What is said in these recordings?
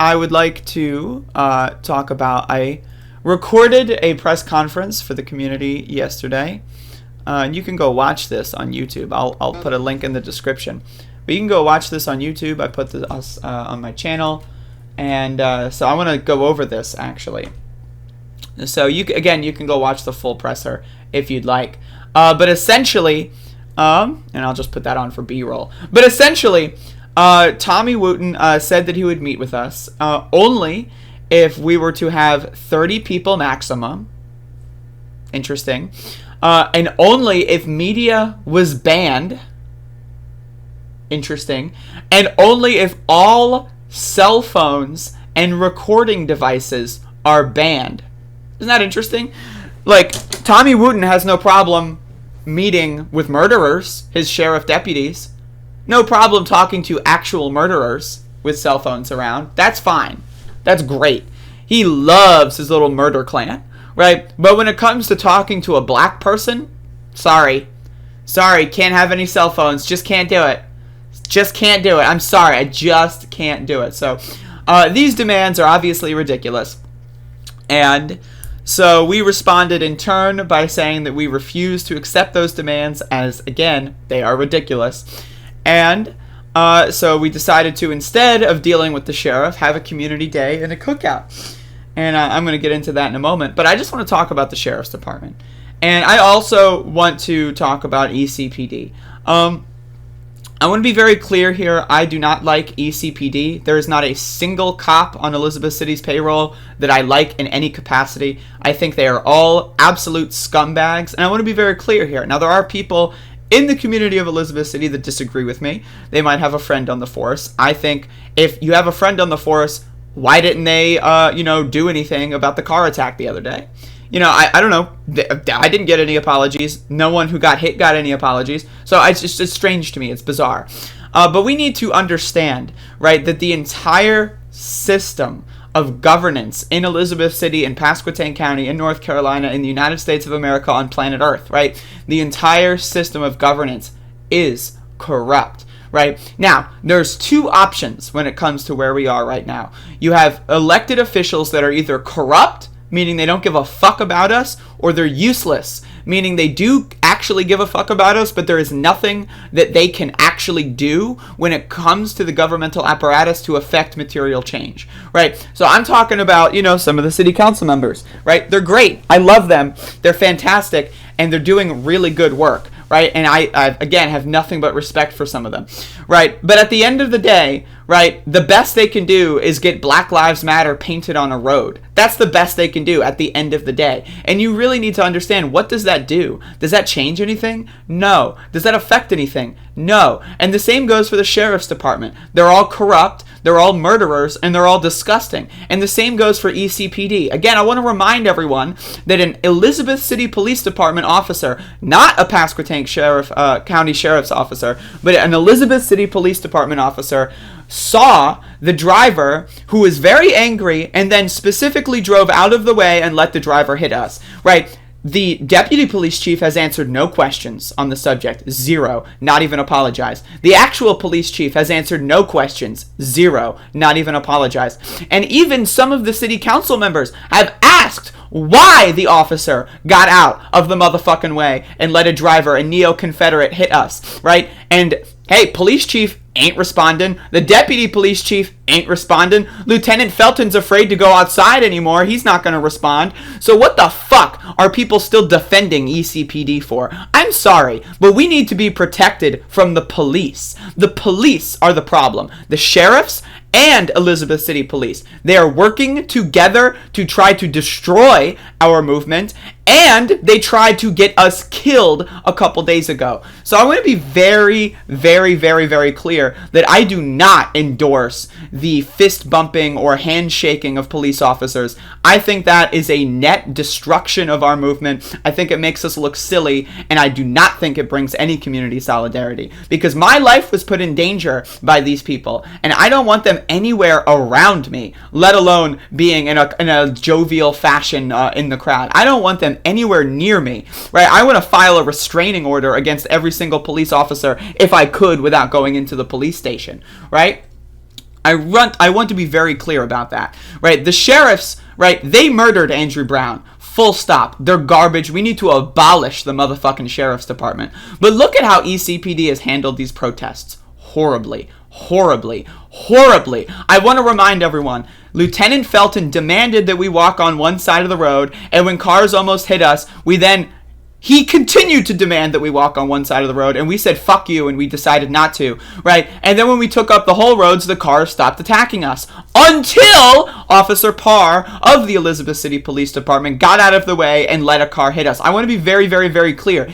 I would like to talk about, I recorded a press conference for the community yesterday. And you can go watch this on YouTube. I'll put a link in the description. But you can go watch this on YouTube. I put this on my channel. And so I want to go over this, actually. So, you can go watch the full presser if you'd like. But essentially, and I'll just put that on for B-roll. But essentially, Tommy Wooten said that he would meet with us only if we were to have 30 people maximum. Interesting. And only if media was banned. Interesting. And only if all cell phones and recording devices are banned. Isn't that interesting? Like, Tommy Wooten has no problem meeting with murderers, his sheriff deputies. No problem talking to actual murderers with cell phones around. That's fine. That's great. He loves his little murder clan, right? But when it comes to talking to a black person, sorry, can't have any cell phones. Just can't do it. Just can't do it. I'm sorry, I just can't do it. So these demands are obviously ridiculous. And so we responded in turn by saying that we refuse to accept those demands as, again, they are ridiculous. And so we decided to, instead of dealing with the sheriff, have a community day and a cookout. And I'm going to get into that in a moment. But I just want to talk about the sheriff's department. And I also want to talk about ECPD. I want to be very clear here. I do not like ECPD. There is not a single cop on Elizabeth City's payroll that I like in any capacity. I think they are all absolute scumbags. And I want to be very clear here. Now, there are people in the community of Elizabeth City that disagree with me. They might have a friend on the force. I think if you have a friend on the force, why didn't they, do anything about the car attack the other day? I don't know. I didn't get any apologies. No one who got hit got any apologies. So it's strange to me. It's bizarre. But we need to understand, right, that the entire system of governance in Elizabeth City and Pasquotank County in North Carolina in the United States of America on planet Earth, right, the entire system of governance is corrupt. Right? Now, there's two options when it comes to where we are right now. You have elected officials that are either corrupt, meaning they don't give a fuck about us, or they're useless, meaning they do actually give a fuck about us, but there is nothing that they can actually do when it comes to the governmental apparatus to affect material change, right? So I'm talking about, some of the city council members, right? They're great. I love them. They're fantastic, and they're doing really good work, right? And I again, have nothing but respect for some of them, right? But at the end of the day, right, the best they can do is get Black Lives Matter painted on a road. That's the best they can do at the end of the day. And you really need to understand, what does that do? Does that change anything? No. Does that affect anything? No. And the same goes for the sheriff's department. They're all corrupt, they're all murderers, and they're all disgusting. And the same goes for ECPD. Again, I want to remind everyone that an Elizabeth City Police Department officer, not a Pasquotank County Sheriff's officer, but an Elizabeth City Police Department officer, saw the driver, who was very angry, and then specifically drove out of the way and let the driver hit us, right? The deputy police chief has answered no questions on the subject. Zero. Not even apologized. The actual police chief has answered no questions. Zero. Not even apologized. And even some of the city council members have asked why the officer got out of the motherfucking way and let a driver, a neo-Confederate, hit us, right? And hey, police chief ain't responding. The deputy police chief ain't responding. Lieutenant Felton's afraid to go outside anymore. He's not going to respond. So what the fuck are people still defending ECPD for? I'm sorry, but we need to be protected from the police. The police are the problem. The sheriffs and Elizabeth City Police. They are working together to try to destroy our movement, and they tried to get us killed a couple days ago. So I want to be very, very, very, very clear that I do not endorse the fist bumping or handshaking of police officers. I think that is a net destruction of our movement. I think it makes us look silly, and I do not think it brings any community solidarity, because my life was put in danger by these people, and I don't want them anywhere around me, let alone being in a jovial fashion in the crowd. I don't want them anywhere near me, right? I want to file a restraining order against every single police officer if I could without going into the police station, right? I want to be very clear about that, right? The sheriffs, right, they murdered Andrew Brown. Full stop. They're garbage. We need to abolish the motherfucking sheriff's department. But look at how ECPD has handled these protests. Horribly. Horribly. Horribly. I want to remind everyone, Lieutenant Felton demanded that we walk on one side of the road, and when cars almost hit us, he continued to demand that we walk on one side of the road, and we said, fuck you, and we decided not to, right? And then when we took up the whole roads, the cars stopped attacking us. Until Officer Parr of the Elizabeth City Police Department got out of the way and let a car hit us. I want to be very, very, very clear.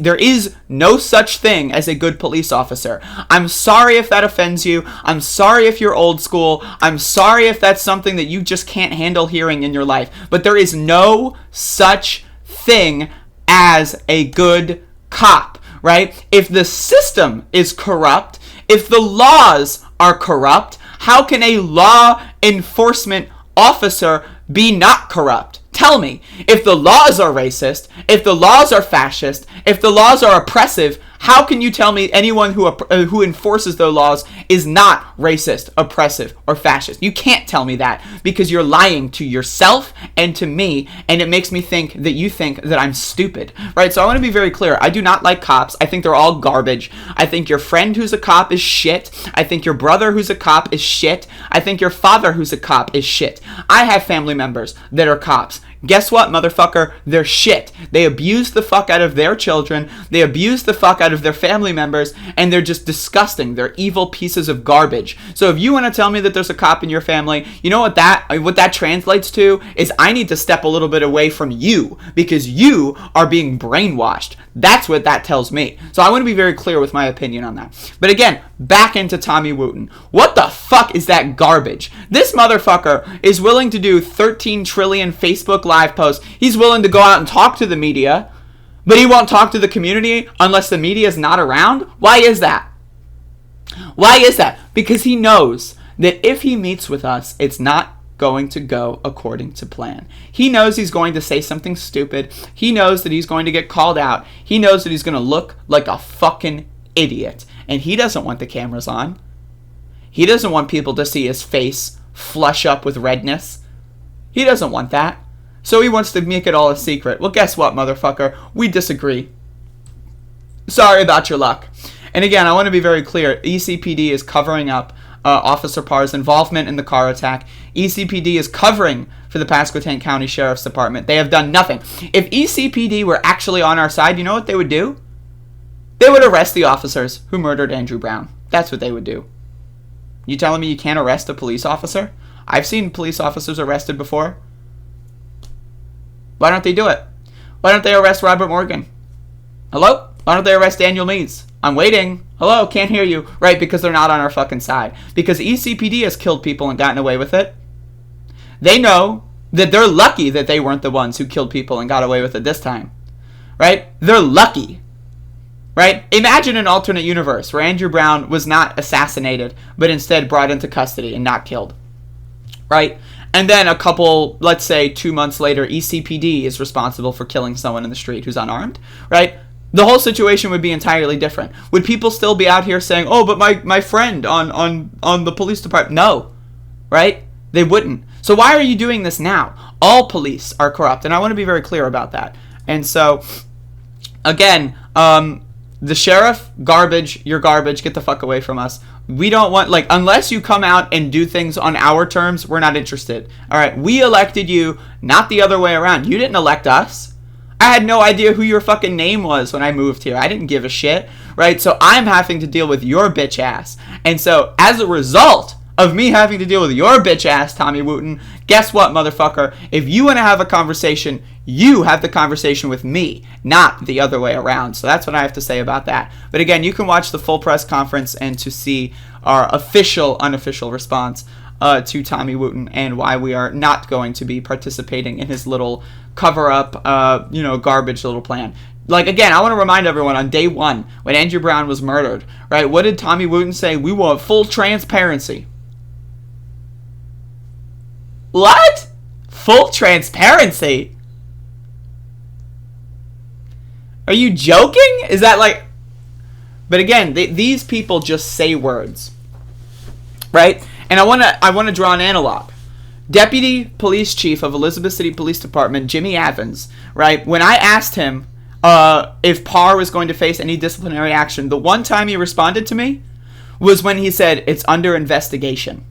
There is no such thing as a good police officer. I'm sorry if that offends you. I'm sorry if you're old school. I'm sorry if that's something that you just can't handle hearing in your life. But there is no such thing as a good cop, right? If the system is corrupt, if the laws are corrupt, how can a law enforcement officer be not corrupt? Tell me, if the laws are racist, if the laws are fascist, if the laws are oppressive, how can you tell me anyone who enforces those laws is not racist, oppressive, or fascist? You can't tell me that because you're lying to yourself and to me, and it makes me think that you think that I'm stupid, right? So I want to be very clear. I do not like cops. I think they're all garbage. I think your friend who's a cop is shit. I think your brother who's a cop is shit. I think your father who's a cop is shit. I have family members that are cops. Guess what, motherfucker? They're shit. They abuse the fuck out of their children. They abuse the fuck out of their family members, and they're just disgusting. They're evil pieces of garbage. So if you want to tell me that there's a cop in your family, you know what that translates to is I need to step a little bit away from you because you are being brainwashed. That's what that tells me. So I want to be very clear with my opinion on that. But again, back into Tommy Wooten. What the fuck is that garbage? This motherfucker is willing to do 13 trillion Facebook Live posts. He's willing to go out and talk to the media, but he won't talk to the community unless the media is not around? Why is that? Why is that? Because he knows that if he meets with us, it's not going to go according to plan. He knows he's going to say something stupid. He knows that he's going to get called out. He knows that he's going to look like a fucking idiot. And he doesn't want the cameras on. He doesn't want people to see his face flush up with redness. He doesn't want that. So he wants to make it all a secret. Well, guess what, motherfucker? We disagree. Sorry about your luck. And again, I want to be very clear. ECPD is covering up Officer Parr's involvement in the car attack. ECPD is covering for the Pasquotank County Sheriff's Department. They have done nothing. If ECPD were actually on our side, you know what they would do? They would arrest the officers who murdered Andrew Brown. That's what they would do. You telling me you can't arrest a police officer? I've seen police officers arrested before. Why don't they do it? Why don't they arrest Robert Morgan? Hello? Why don't they arrest Daniel Means? I'm waiting. Hello? Can't hear you. Right, because they're not on our fucking side. Because ECPD has killed people and gotten away with it. They know that they're lucky that they weren't the ones who killed people and got away with it this time. Right? They're lucky. Right? Imagine an alternate universe where Andrew Brown was not assassinated, but instead brought into custody and not killed. Right? And then a couple, let's say 2 months later, ECPD is responsible for killing someone in the street who's unarmed. Right? The whole situation would be entirely different. Would people still be out here saying, oh, but my friend on the police department? No. Right? They wouldn't. So why are you doing this now? All police are corrupt, and I want to be very clear about that. And so, again, the sheriff, garbage, you're garbage, get the fuck away from us. We don't want, unless you come out and do things on our terms, we're not interested. All right, we elected you, not the other way around. You didn't elect us. I had no idea who your fucking name was when I moved here. I didn't give a shit, right? So I'm having to deal with your bitch ass. And so as a result of me having to deal with your bitch ass, Tommy Wooten, guess what, motherfucker? If you want to have a conversation, you have the conversation with me, not the other way around. So that's what I have to say about that. But again, you can watch the full press conference and to see our official, unofficial response to Tommy Wooten and why we are not going to be participating in his little cover-up, garbage little plan. Again, I want to remind everyone on day one, when Andrew Brown was murdered, right, what did Tommy Wooten say? We want full transparency. What? Full transparency? Are you joking? Is that But again, these people just say words, right? And I want to draw an analog. Deputy Police Chief of Elizabeth City Police Department, Jimmy Evans, right? When I asked him if Parr was going to face any disciplinary action, the one time he responded to me was when he said, it's under investigation.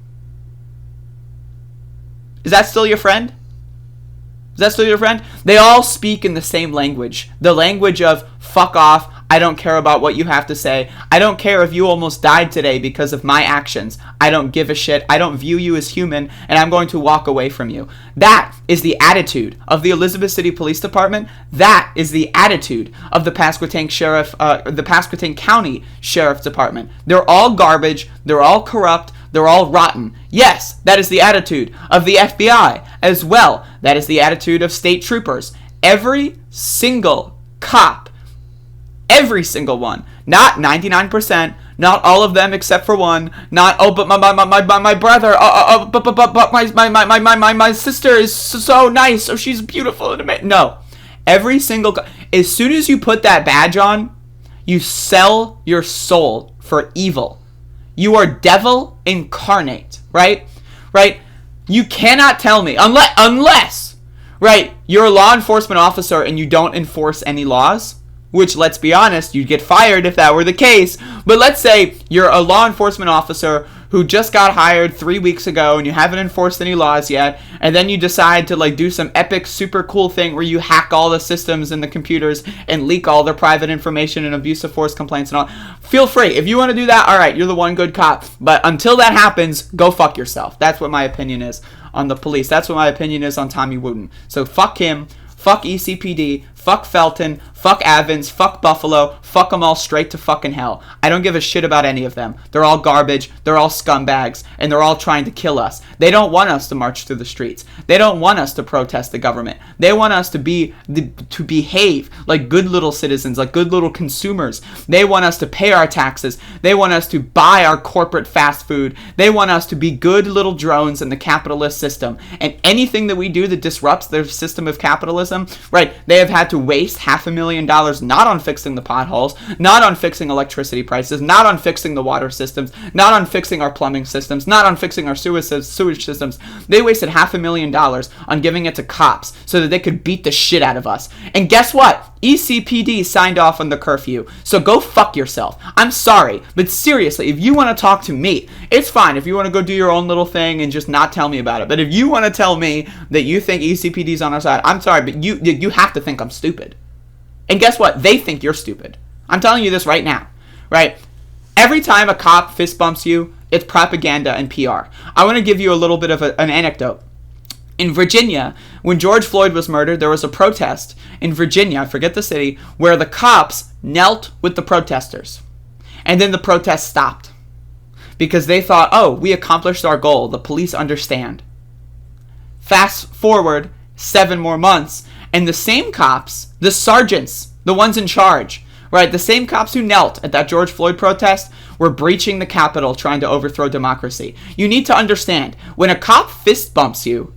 Is that still your friend? Is that still your friend? They all speak in the same language. The language of, fuck off, I don't care about what you have to say. I don't care if you almost died today because of my actions. I don't give a shit. I don't view you as human, and I'm going to walk away from you. That is the attitude of the Elizabeth City Police Department. That is the attitude of the Pasquotank County Sheriff's Department. They're all garbage. They're all corrupt. They're all rotten. Yes, that is the attitude of the FBI as well. That is the attitude of state troopers. Every single cop, every single one, not 99%, not all of them except for one, not, oh, but my brother, but my sister is so nice, oh, she's beautiful and amazing. No, every single, as soon as you put that badge on, you sell your soul for evil. You are devil incarnate, right? Right? You cannot tell me, unless, right, you're a law enforcement officer and you don't enforce any laws, which, let's be honest, you'd get fired if that were the case. But let's say you're a law enforcement officer who just got hired 3 weeks ago and you haven't enforced any laws yet, and then you decide to like do some epic super cool thing where you hack all the systems and the computers and leak all their private information and abusive force complaints and all. Feel free. If you want to do that, all right, you're the one good cop. But until that happens, go fuck yourself. That's what my opinion is on the police. That's what my opinion is on Tommy Wooten. So fuck him. Fuck ECPD, fuck Felton, fuck Evans, fuck Buffalo, fuck them all straight to fucking hell. I don't give a shit about any of them. They're all garbage, they're all scumbags, and they're all trying to kill us. They don't want us to march through the streets. They don't want us to protest the government. They want us to behave like good little citizens, like good little consumers. They want us to pay our taxes. They want us to buy our corporate fast food. They want us to be good little drones in the capitalist system. And anything that we do that disrupts their system of capitalism, right, they have had to waste $500,000 not on fixing the potholes, not on fixing electricity prices, not on fixing the water systems, not on fixing our plumbing systems, not on fixing our sewage systems. They wasted $500,000 on giving it to cops so that they could beat the shit out of us. And guess what? ECPD signed off on the curfew. So go fuck yourself. I'm sorry, but seriously, if you want to talk to me, it's fine. If you want to go do your own little thing and just not tell me about it. But if you want to tell me that you think ECPD's on our side, I'm sorry, but you have to think I'm stupid. And guess what? They think you're stupid. I'm telling you this right now, right? Every time a cop fist bumps you, it's propaganda and PR. I want to give you a little bit of an anecdote. In Virginia, when George Floyd was murdered, there was a protest in Virginia, I forget the city, where the cops knelt with the protesters. And then the protest stopped because they thought, oh, we accomplished our goal. The police understand. Fast forward 7 more months, and the same cops, the sergeants, the ones in charge, right, the same cops who knelt at that George Floyd protest were breaching the Capitol trying to overthrow democracy. You need to understand, when a cop fist bumps you,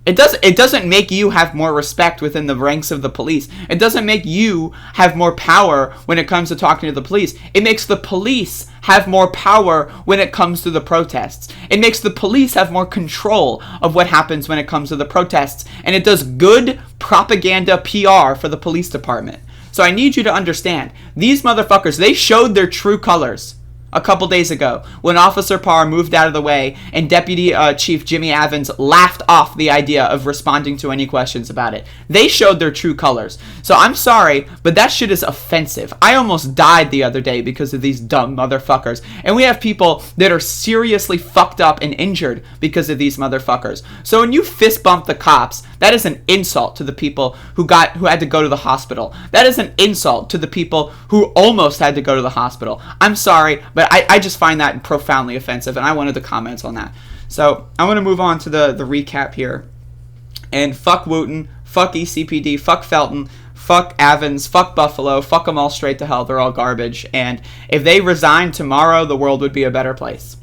it doesn't make you have more respect within the ranks of the police. It doesn't make you have more power when it comes to talking to the police. It makes the police have more power when it comes to the protests. It makes the police have more control of what happens when it comes to the protests. And it does good propaganda PR for the police department. So I need you to understand, these motherfuckers, they showed their true colors a couple days ago when Officer Parr moved out of the way and Deputy Chief Jimmy Evans laughed off the idea of responding to any questions about it. They showed their true colors. So I'm sorry, but that shit is offensive. I almost died the other day because of these dumb motherfuckers. And we have people that are seriously fucked up and injured because of these motherfuckers. So when you fist bump the cops, that is an insult to the people who had to go to the hospital. That is an insult to the people who almost had to go to the hospital. I'm sorry, but I just find that profoundly offensive, and I wanted to comment on that. So I want to move on to the recap here. And fuck Wooten, fuck ECPD, fuck Felton, fuck Evans, fuck Buffalo, fuck them all straight to hell. They're all garbage. And if they resigned tomorrow, the world would be a better place.